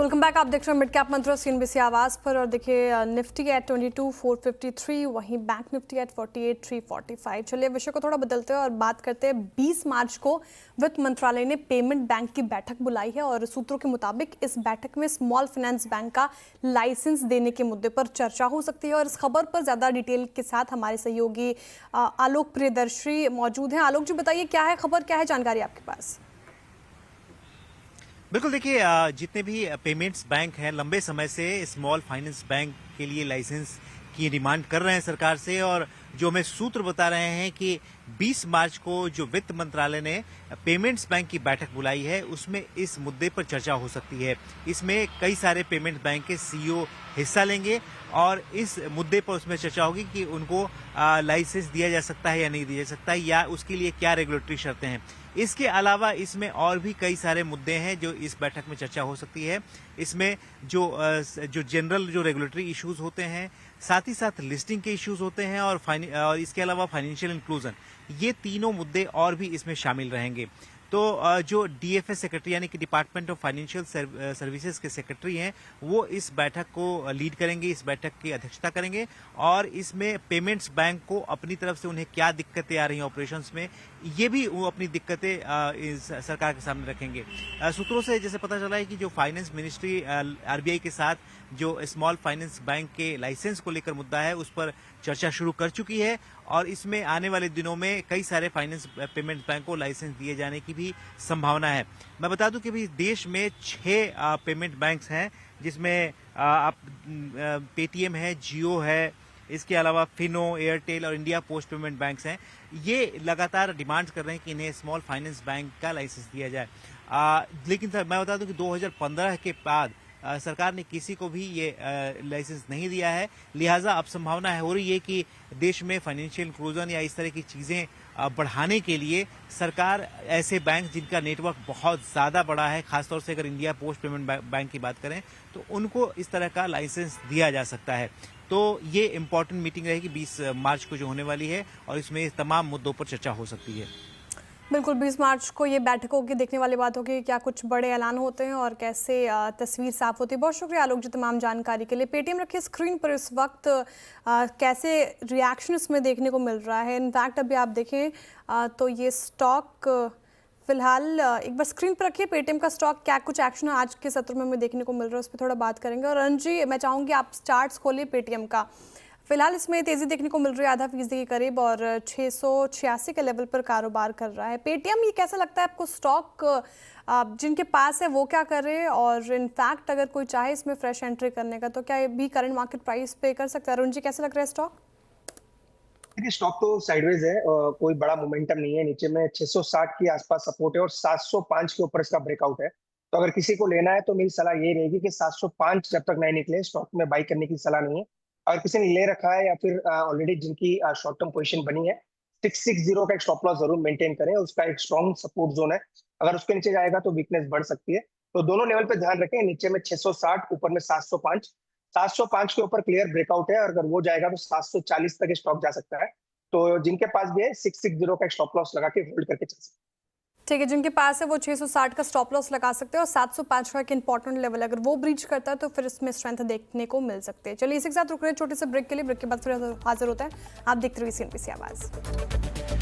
Welcome back. आप देख रहे हैं मिड कैप मंत्र सीएनबीसी आवाज पर। और देखिए निफ्टी एट 22,453, वहीं बैंक निफ्टी एट 48,345। चलिए विषय को थोड़ा बदलते हैं और बात करते हैं। 20 मार्च को वित्त मंत्रालय ने पेमेंट बैंक की बैठक बुलाई है और सूत्रों के मुताबिक इस बैठक में स्मॉल फाइनेंस बैंक का लाइसेंस देने के मुद्दे पर चर्चा हो सकती है। और इस खबर पर ज्यादा डिटेल के साथ हमारे सहयोगी आलोक प्रियदर्शी मौजूद हैं। आलोक जी बताइए, क्या है खबर, क्या है जानकारी आपके पास? बिल्कुल, देखिए जितने भी पेमेंट्स बैंक हैं लंबे समय से स्मॉल फाइनेंस बैंक के लिए लाइसेंस की डिमांड कर रहे हैं सरकार से। और जो हमें सूत्र बता रहे हैं कि 20 मार्च को जो वित्त मंत्रालय ने पेमेंट्स बैंक की बैठक बुलाई है उसमें इस मुद्दे पर चर्चा हो सकती है। इसमें कई सारे पेमेंट बैंक के सीईओ हिस्सा लेंगे और इस मुद्दे पर उसमें चर्चा होगी कि उनको लाइसेंस दिया जा सकता है या नहीं दिया जा सकता है, या उसके लिए क्या रेगुलेटरी शर्तें हैं। इसके अलावा इसमें और भी कई सारे मुद्दे हैं जो इस बैठक में चर्चा हो सकती है। इसमें जो जनरल जो रेगुलेटरी इश्यूज होते हैं, साथ ही साथ लिस्टिंग के इश्यूज होते हैं, और इसके अलावा फाइनेंशियल इंक्लूजन, ये तीनों मुद्दे और भी इसमें शामिल रहेंगे। तो जो डीएफएस सेक्रेटरी यानी कि डिपार्टमेंट ऑफ फाइनेंशियल सर्विसेज के सेक्रेटरी हैं, वो इस बैठक को लीड करेंगे, इस बैठक की अध्यक्षता करेंगे। और इसमें पेमेंट्स बैंक को अपनी तरफ से उन्हें क्या दिक्कतें आ रही हैं ऑपरेशंस में, ये भी वो अपनी दिक्कतें इस सरकार के सामने रखेंगे। सूत्रों से जैसे पता चला है कि जो फाइनेंस मिनिस्ट्री आरबीआई के साथ जो स्मॉल फाइनेंस बैंक के लाइसेंस को लेकर मुद्दा है उस पर चर्चा शुरू कर चुकी है। और इसमें आने वाले दिनों में कई सारे फाइनेंस पेमेंट बैंक को लाइसेंस दिए जाने की भी संभावना है। मैं बता दूं कि अभी देश में 6 पेमेंट बैंक्स हैं, जिसमें आप पेटीएम है, जियो है, इसके अलावा फिनो, एयरटेल और इंडिया पोस्ट पेमेंट बैंक्स हैं। ये लगातार डिमांड कर रहे हैं कि इन्हें स्मॉल फाइनेंस बैंक का लाइसेंस दिया जाए। लेकिन सर मैं बता दूं कि 2015 के बाद सरकार ने किसी को भी ये लाइसेंस नहीं दिया है। लिहाजा अब संभावना हो रही है कि देश में फाइनेंशियल इंक्लूजन या इस तरह की चीजें बढ़ाने के लिए सरकार ऐसे बैंक जिनका नेटवर्क बहुत ज्यादा बड़ा है, खासतौर से अगर इंडिया पोस्ट पेमेंट बैंक की बात करें, तो उनको इस तरह का लाइसेंस दिया जा सकता है। तो ये इंपॉर्टेंट मीटिंग रहेगी 20 मार्च को जो होने वाली है, और इसमें तमाम मुद्दों पर चर्चा हो सकती है। बिल्कुल, 20 मार्च को ये बैठक होगी, देखने वाली बात होगी क्या कुछ बड़े ऐलान होते हैं और कैसे तस्वीर साफ होती है। बहुत शुक्रिया आलोक जी तमाम जानकारी के लिए। पेटीएम रखिए स्क्रीन पर इस वक्त कैसे रिएक्शन इसमें देखने को मिल रहा है। इनफैक्ट अभी आप देखें तो ये स्टॉक फिलहाल एक बार स्क्रीन पर रखिए। पेटीएम का स्टॉक क्या कुछ एक्शन आज के सत्र में हमें देखने को मिल रहा है, उस पर थोड़ा बात करेंगे। और रणजी, मैं चाहूँगी आप चार्ट्स खोलिए पेटीएम का। फिलहाल इसमें तेजी देखने को मिल रही है, आधा फीसदी के करीब, और 686 के लेवल पर कारोबार कर रहा है पेटीएम। ये कैसा लगता है आपको स्टॉक, जिनके पास है वो क्या कर रहे हैं, और इनफैक्ट अगर कोई चाहे इसमें फ्रेश एंट्री करने का तो क्या ये भी करंट मार्केट प्राइस पे कर सकता है? अरुण जी, कैसा लग रहा है स्टॉक? देखिए स्टॉक तो साइडवेज है, कोई बड़ा मोमेंटम नहीं है। नीचे में 660 के आसपास सपोर्ट है और 705 के ऊपर इसका ब्रेकआउट है। तो अगर किसी को लेना है तो मेरी सलाह ये रहेगी कि 705 जब तक नहीं निकले स्टॉक में बाई करने की सलाह नहीं है। अगर किसी ने ले रखा है या फिर ऑलरेडी जिनकी शॉर्ट टर्म पोजीशन बनी है, 660 का एक स्टॉप लॉस जरूर मेंटेन करें। उसका एक स्ट्रॉन्ग सपोर्ट जोन है, अगर उसके नीचे जाएगा तो वीकनेस बढ़ सकती है। तो दोनों लेवल पे ध्यान रखें, नीचे में 660, ऊपर में 705। 705 के ऊपर क्लियर ब्रेकआउट है, और अगर वो जाएगा तो 740 तक स्टॉक जा सकता है। तो जिनके पास भी है 660 का स्टॉप लॉस लगा के होल्ड करके चल सकते हैं। ठीक है, जिनके पास है वो 660 का स्टॉप लॉस लगा सकते हैं, और 705 का एक इंपॉर्टेंट लेवल अगर वो ब्रीच करता है तो फिर इसमें स्ट्रेंथ देखने को मिल सकते हैं। चलिए इसी के साथ रुक रहे हैं छोटे से ब्रेक के लिए। ब्रेक के बाद फिर हाजिर होता है। आप देखते रहिए सीएनबीसी आवाज।